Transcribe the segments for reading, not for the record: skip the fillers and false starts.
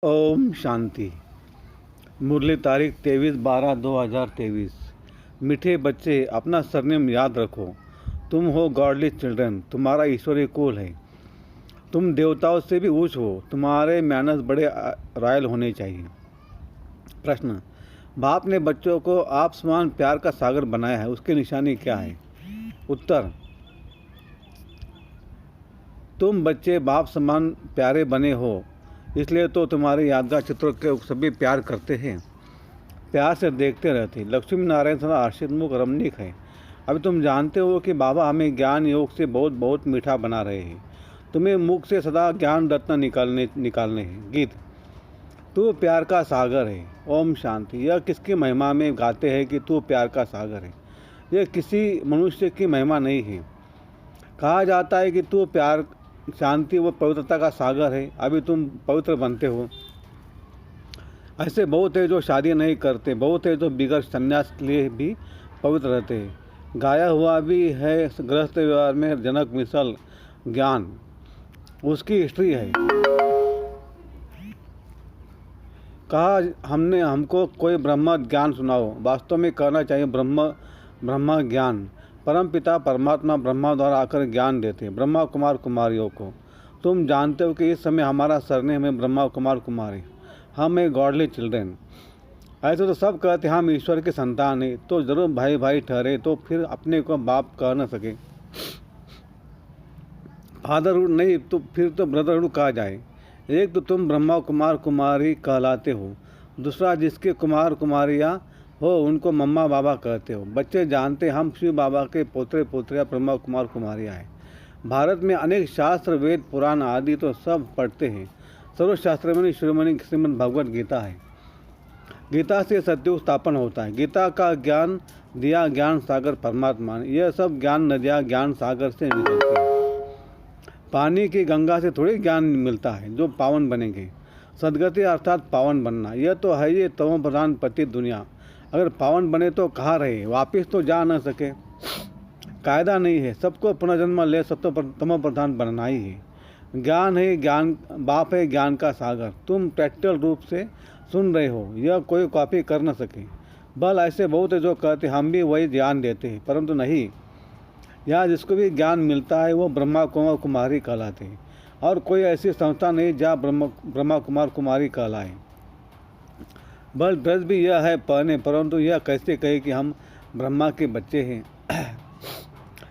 ओम शांति। मुरली तारीख 23/12/2023। मीठे बच्चे, अपना सरनेम याद रखो। तुम हो गॉडली चिल्ड्रन। तुम्हारा ईश्वरीय कुल है। तुम देवताओं से भी ऊंच हो। तुम्हारे मैनर्स बड़े रॉयल होने चाहिए। प्रश्न: बाप ने बच्चों को आप समान प्यार का सागर बनाया है, उसकी निशानी क्या है? उत्तर: तुम बच्चे बाप समान प्यारे बने हो, इसलिए तो तुम्हारे यादगार चित्रों के सभी प्यार करते हैं, प्यार से देखते रहते। लक्ष्मी नारायण सदा आश्रित मुख रमणीक है। अभी तुम जानते हो कि बाबा हमें ज्ञान योग से बहुत बहुत मीठा बना रहे हैं। तुम्हें मुख से सदा ज्ञान रत्न निकालने हैं। गीत: तू प्यार का सागर है। ओम शांति। यह किसकी महिमा में गाते हैं कि तू प्यार का सागर है? यह किसी मनुष्य की महिमा नहीं है। कहा जाता है कि तू प्यार, शांति व पवित्रता का सागर है। अभी तुम पवित्र बनते हो। ऐसे बहुत है जो शादी नहीं करते, बहुत है जो बिगड़ संन्यास के लिए भी पवित्र रहते हैं। गाया हुआ भी है गृहस्थ व्यवहार में जनक मिसल ज्ञान उसकी स्त्री है। कहा हमने हमको कोई ब्रह्म ज्ञान सुनाओ। वास्तव में कहना चाहिए ब्रह्म ज्ञान। परम पिता परमात्मा ब्रह्मा द्वारा आकर ज्ञान देते हैं ब्रह्मा कुमार कुमारियों को। तुम जानते हो कि इस समय हमारा सरनेम है ब्रह्मा कुमार कुमारी। हम है गॉडली चिल्ड्रन। ऐसे तो सब कहते हम ईश्वर के संतान हैं, तो जरूर भाई भाई ठहरे, तो फिर अपने को बाप कह न सके। फादरहुड नहीं तो फिर तो ब्रदरहुड कहा जाए। एक तो तुम ब्रह्मा कुमार कुमारी कहलाते हो, दूसरा जिसके कुमार कुमारियाँ हो उनको मम्मा बाबा कहते हो। बच्चे जानते हम शिव बाबा के पोतरे पोतरियाँ ब्रह्मा कुमार कुमारियाँ हैं। भारत में अनेक शास्त्र वेद पुराण आदि तो सब पढ़ते हैं। सर्वशास्त्र में शिरोमणि श्रीमद् भगवत गीता है। गीता से सत्युग स्थापन होता है। गीता का ज्ञान दिया ज्ञान सागर परमात्मा ने। यह सब ज्ञान नदियाँ ज्ञान सागर से निकलती है। पानी की गंगा से थोड़ी ज्ञान मिलता है जो पावन बनेंगे। सदगति अर्थात पावन बनना, यह तो है ये तमो प्रधान पति दुनिया। अगर पावन बने तो कहाँ रहे, वापिस तो जा न सके। कायदा नहीं है, सबको पुनर्जन्म ले, सब तो तमो प्रधान बनना ही है। ज्ञान है ज्ञान, बाप है ज्ञान का सागर। तुम प्रैक्टिकल रूप से सुन रहे हो, यह कोई कॉपी कर न सके। बल ऐसे बहुत है जो कहते हम भी वही ज्ञान देते हैं, परंतु नहीं। यहाँ जिसको भी ज्ञान मिलता है वो ब्रह्मा कुमार कुमारी कहलाते हैं, और कोई ऐसी संस्था नहीं जहाँ ब्रह्मा कुमार कुमारी कहलाए। बल ड्रेस भी यह है पहने, परंतु यह कैसे कहे कि हम ब्रह्मा के बच्चे हैं।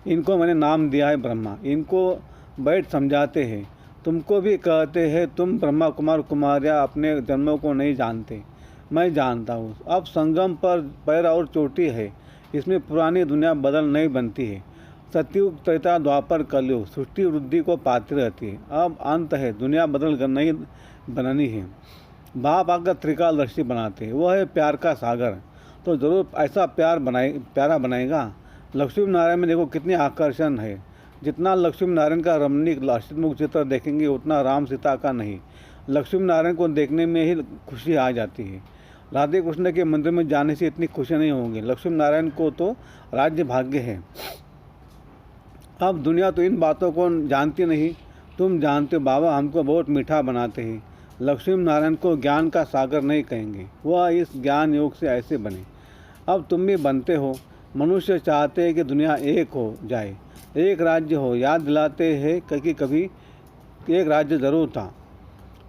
इनको मैंने नाम दिया है ब्रह्मा। इनको बैठ समझाते हैं। तुमको भी कहते हैं तुम ब्रह्मा कुमार कुमारियाँ अपने जन्मों को नहीं जानते। मैं जानता हूँ। अब संगम पर पैर और चोटी है, इसमें पुरानी दुनिया बदल नहीं बनती है। सतयुग त्रेता द्वापर कलयुग सृष्टि वृद्धि को पाती रहती है। अब अंत है, दुनिया बदल नहीं बनानी है। बाप आकर त्रिकालदर्शी बनाते हैं। वह है प्यार का सागर, तो ज़रूर ऐसा प्यारा बनाएगा। लक्ष्मी नारायण में देखो कितनी आकर्षण है। जितना लक्ष्मी नारायण का रमणीक लाक्षित मुख चित्र देखेंगे उतना राम सीता का नहीं। लक्ष्मी नारायण को देखने में ही खुशी आ जाती है। राधे कृष्ण के मंदिर में जाने से इतनी खुशी नहीं होंगी। लक्ष्मी नारायण को तो राज्य भाग्य है। अब दुनिया तो इन बातों को जानती नहीं। तुम जानते हो बाबा हमको बहुत मीठा बनाते हैं। लक्ष्मी नारायण को ज्ञान का सागर नहीं कहेंगे, वह इस ज्ञान योग से ऐसे बने। अब तुम भी बनते हो। मनुष्य चाहते हैं कि दुनिया एक हो जाए, एक राज्य हो। याद दिलाते हैं कि कभी एक राज्य जरूर था,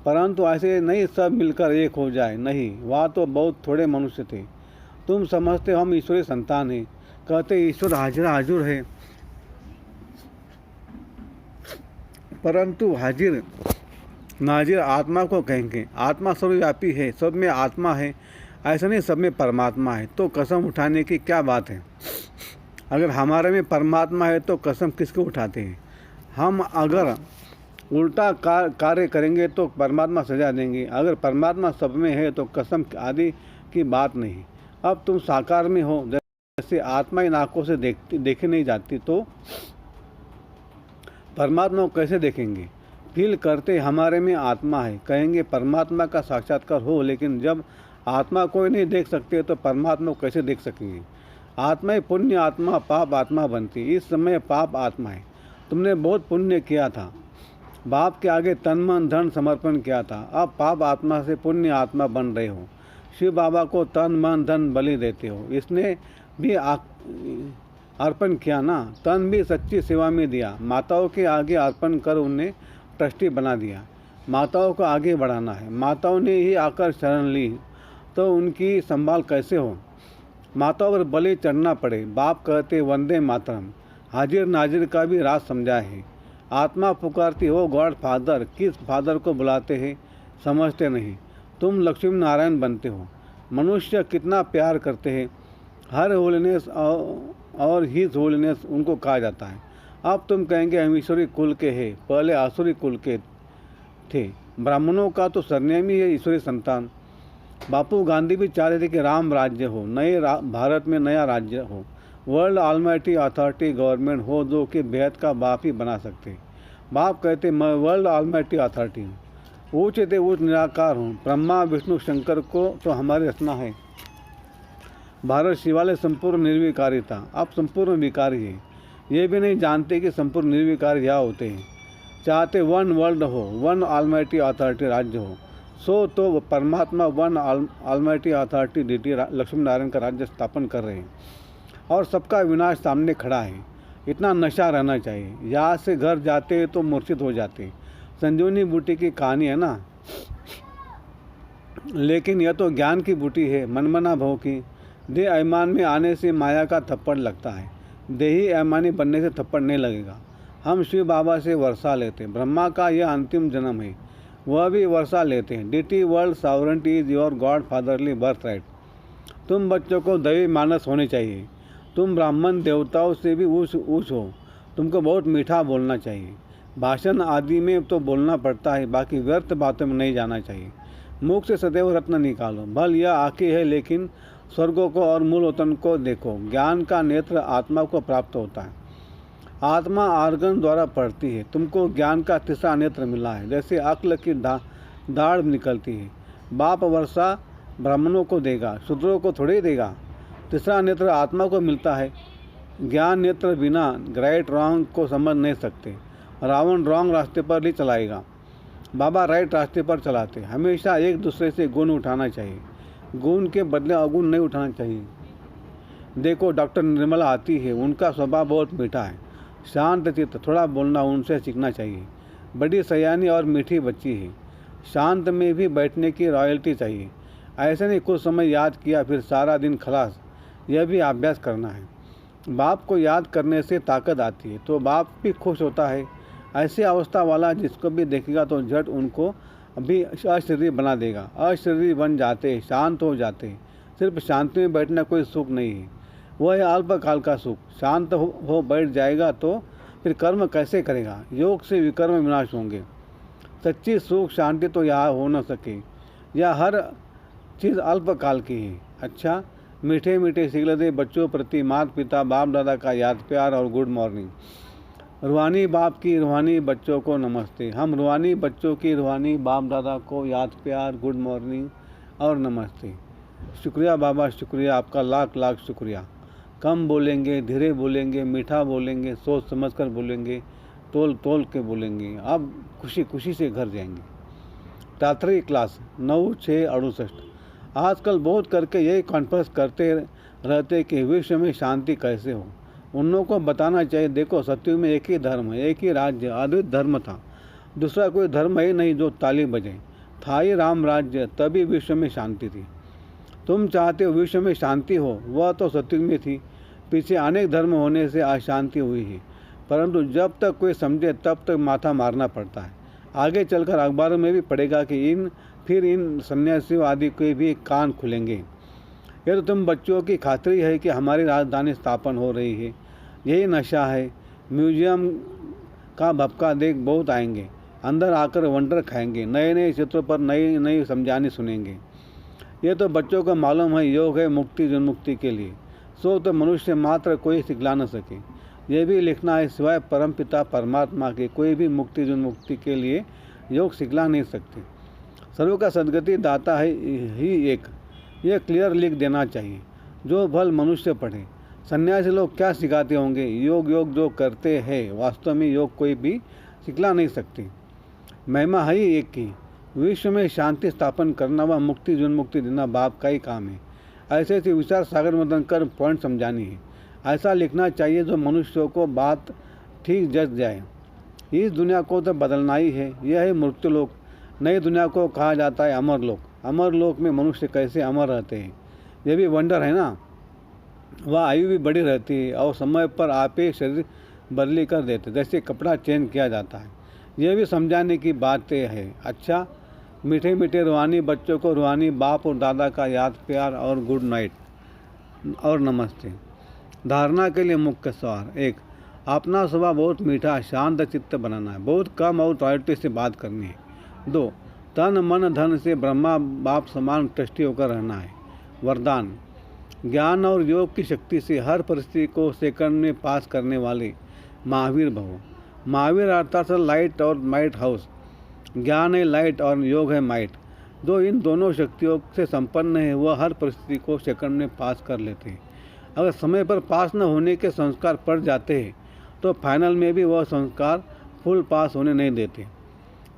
परंतु ऐसे नहीं सब मिलकर एक हो जाए। नहीं, वहाँ तो बहुत थोड़े मनुष्य थे। तुम समझते हो हम ईश्वरीय संतान हैं, कहते ईश्वर हाजिर हाजुर है, परंतु हाजिर नाजिर आत्मा को कहेंगे। आत्मा सर्वव्यापी है, सब में आत्मा है, ऐसा नहीं सब में परमात्मा है। तो कसम उठाने की क्या बात है? अगर हमारे में परमात्मा है तो कसम किसको उठाते हैं? हम अगर उल्टा कार्य करेंगे तो परमात्मा सजा देंगे। अगर परमात्मा सब में है तो कसम आदि की बात नहीं। अब तुम साकार में हो, जैसे आत्मा इन आँखों से देखी नहीं जाती, तो परमात्मा को कैसे देखेंगे? फील करते हमारे में आत्मा है, कहेंगे परमात्मा का साक्षात्कार हो, लेकिन जब आत्मा कोई नहीं देख सकते तो परमात्मा को कैसे देख सकेंगे? आत्मा ही पुण्य आत्मा पाप आत्मा बनती। इस समय पाप आत्मा है। तुमने बहुत पुण्य किया था, बाप के आगे तन मन धन समर्पण किया था, अब पाप आत्मा से पुण्य आत्मा बन रहे हो। शिव बाबा को तन मन धन बलि देते हो। इसने भी अर्पण किया ना, तन भी सच्ची सेवा में दिया। माताओं के आगे अर्पण कर उन्हें ट्रस्टी बना दिया। माताओं को आगे बढ़ाना है। माताओं ने ही आकर शरण ली तो उनकी संभाल कैसे हो। माताओं पर बलि चढ़ना पड़े। बाप कहते वंदे मातरम। हाजिर नाजिर का भी राज समझा है। आत्मा पुकारती हो गॉड फादर, किस फादर को बुलाते हैं समझते नहीं। तुम लक्ष्मी नारायण बनते हो। मनुष्य कितना प्यार करते हैं। हर होलीनेस और हिज होलीनेस उनको कहा जाता है। अब तुम कहेंगे हम ईश्वरी कुल के हैं, पहले आसुरी कुल के थे। ब्राह्मणों का तो सरनेम ही है ईश्वरी संतान। बापू गांधी भी चाहते थे कि राम राज्य हो, नए भारत में नया राज्य हो, वर्ल्ड ऑलमाइटी अथॉरिटी गवर्नमेंट हो जो कि बेहद का बाप ही बना सकते। बाप कहते मैं वर्ल्ड ऑलमाइटी अथॉरिटी हूँ, ऊँच थे ऊँच निराकार हूँ। ब्रह्मा विष्णु शंकर को तो हमारी रचना है। भारत शिवालय संपूर्ण निर्विकारी था, अब संपूर्ण विकारी है। ये भी नहीं जानते कि संपूर्ण निर्विकारी क्या होते हैं। चाहते वन वर्ल्ड हो, वन ऑलमाइटी अथॉरिटी राज्य हो। सो तो परमात्मा one almighty authority deity Lakshmi Narayan का राज्य स्थापन कर रहे हैं और सबका विनाश सामने खड़ा है। इतना नशा रहना चाहिए। यहाँ से घर जाते तो मूर्छित हो जाते। संजीवनी बूटी की कहानी है ना, लेकिन यह तो ज्ञान की बूटी है, मनमना भव की। देह अभिमान में आने से माया का थप्पड़ लगता है, देही अभिमानी बनने से थप्पड़ नहीं लगेगा। हम शिव बाबा से वर्षा लेते हैं। ब्रह्मा का यह अंतिम जन्म है, वह भी वर्षा लेते हैं। Deity world sovereignty is your God fatherly birthright. तुम बच्चों को दैवी मानस होने चाहिए। तुम ब्राह्मण देवताओं से भी ऊँच हो। तुमको बहुत मीठा बोलना चाहिए। भाषण आदि में तो बोलना पड़ता है, बाकी व्यर्थ बातों में नहीं जाना चाहिए। मुख से सदैव रत्न निकालो। भल यह आँखें है लेकिन स्वर्गों को और मूल वतन को देखो। ज्ञान का नेत्र आत्मा को प्राप्त होता है। आत्मा आर्गन द्वारा पढ़ती है। तुमको ज्ञान का तीसरा नेत्र मिला है, जैसे अक्ल की दाढ़ निकलती है। बाप वर्षा ब्राह्मणों को देगा, शूद्रों को थोड़ी देगा। तीसरा नेत्र आत्मा को मिलता है। ज्ञान नेत्र बिना राइट रॉन्ग को समझ नहीं सकते। रावण रॉन्ग रास्ते पर ही चलाएगा, बाबा राइट रास्ते पर चलाते। हमेशा एक दूसरे से गुण उठाना चाहिए, गुण के बदले अवगुण नहीं उठाना चाहिए। देखो डॉक्टर निर्मला आती है, उनका स्वभाव बहुत मीठा है, शांत चित्त, थोड़ा बोलना उनसे सीखना चाहिए। बड़ी सयानी और मीठी बच्ची है, शांत में भी बैठने की रॉयल्टी चाहिए। ऐसे नहीं कुछ समय याद किया फिर सारा दिन खलास, यह भी अभ्यास करना है। बाप को याद करने से ताकत आती है तो बाप भी खुश होता है। ऐसी अवस्था वाला जिसको भी देखेगा तो झट उनको भी अशरीरी बना देगा। अशरीरी बन जाते, शांत हो जाते। सिर्फ शांति में बैठना कोई सुख नहीं है, वह है अल्पकाल का सुख। शांत हो बैठ जाएगा तो फिर कर्म कैसे करेगा। योग से विकर्म विनाश होंगे। सच्ची सुख शांति तो यहाँ हो न सके। यह हर चीज़ अल्पकाल की है। अच्छा, मीठे मीठे सिगलते बच्चों प्रति माता पिता बाप दादा का याद प्यार और गुड मॉर्निंग। रूहानी बाप की रूहानी बच्चों को नमस्ते। हम रूहानी बच्चों की रूहानी बाप दादा को याद प्यार गुड मॉर्निंग और नमस्ते। शुक्रिया बाबा, शुक्रिया आपका, लाख लाख शुक्रिया। कम बोलेंगे, धीरे बोलेंगे, मीठा बोलेंगे, सोच समझ कर बोलेंगे, तोल तोल के बोलेंगे। अब खुशी खुशी से घर जाएंगे। तात्री क्लास 9/6/68। आजकल बहुत करके यही कॉन्फ्रेंस करते रहते कि विश्व में शांति कैसे हो। उन लोगों को बताना चाहिए, देखो सत्युग में एक ही धर्म है, एक ही राज्य, अद्वित धर्म था। दूसरा कोई धर्म ही नहीं जो ताली बजे। था ही राम राज्य, तभी विश्व में शांति थी। तुम चाहते हो विश्व में शांति हो, वह तो सत्युग में थी। पीछे अनेक धर्म होने से अशांति हुई है, परंतु जब तक कोई समझे तब तक माथा मारना पड़ता है। आगे चलकर अखबारों में भी पड़ेगा कि इन सन्यासियों आदि के भी कान खुलेंगे। यह तो तुम बच्चों की खातरी है कि हमारी राजधानी स्थापन हो रही है, यही नशा है। म्यूजियम का भपका देख बहुत आएंगे, अंदर आकर वंडर खाएंगे, नए नए चित्रों पर नई नई समझानी सुनेंगे। ये तो बच्चों को मालूम है योग है मुक्ति जन्मुक्ति के लिए, सो तो मनुष्य मात्र कोई सिखला न सके। यह भी लिखना है सिवाय परमपिता परमात्मा के कोई भी मुक्ति जन्मुक्ति के लिए योग सिखला नहीं सकते। सर्व का सदगति दाता है ही एक, यह क्लियर लिख देना चाहिए। जो भल मनुष्य पढ़े। सन्यासी लोग क्या सिखाते होंगे, योग योग जो करते हैं वास्तव में योग कोई भी सिखला नहीं सकते। महिमा है ही एक की। विश्व में शांति स्थापन करना व मुक्ति जीवन्मुक्ति देना बाप का ही काम है। ऐसे ऐसे विचार सागर मदन कर पॉइंट समझानी है। ऐसा लिखना चाहिए जो मनुष्यों को बात ठीक जच जाए। इस दुनिया को तो बदलना ही है। यह है मृत्युलोक। नई दुनिया को कहा जाता है अमरलोक। अमरलोक में मनुष्य कैसे अमर रहते हैं, यह भी वंडर है ना। वह आयु भी बड़ी रहती है और समय पर आप ही शरीर बदली कर देते, जैसे कपड़ा चेंज किया जाता है। यह भी समझाने की बात है। अच्छा, मीठे मीठे रूहानी बच्चों को रूहानी बाप और दादा का याद प्यार और गुड नाइट और नमस्ते। धारणा के लिए मुख्य सवाल। 1, अपना स्वभाव बहुत मीठा शांत चित्त बनाना है। बहुत कम और टॉयलेटी से बात करनी है। 2, तन मन धन से ब्रह्मा बाप समान ट्रस्टी होकर रहना है। वरदान, ज्ञान और योग की शक्ति से हर परिस्थिति को सेकंड में पास करने वाले महावीर भव। महावीर अर्थात लाइट और माइट हाउस। ज्ञान है लाइट और योग है माइट। जो इन दोनों शक्तियों से संपन्न है वह हर परिस्थिति को सेकंड में पास कर लेते हैं। अगर समय पर पास न होने के संस्कार पड़ जाते हैं तो फाइनल में भी वह संस्कार फुल पास होने नहीं देते।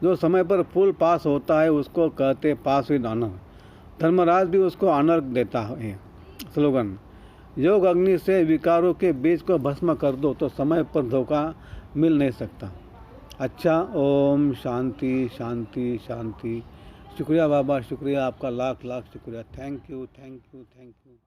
जो समय पर फुल पास होता है उसको कहते पास विद ऑनर। धर्मराज भी उसको ऑनर देता है। स्लोगन, योग अग्नि से विकारों के बीज को भस्म कर दो तो समय पर धोखा मिल नहीं सकता। अच्छा, ओम शांति शांति शांति। शुक्रिया बाबा, शुक्रिया आपका, लाख लाख शुक्रिया। Thank you thank you thank you.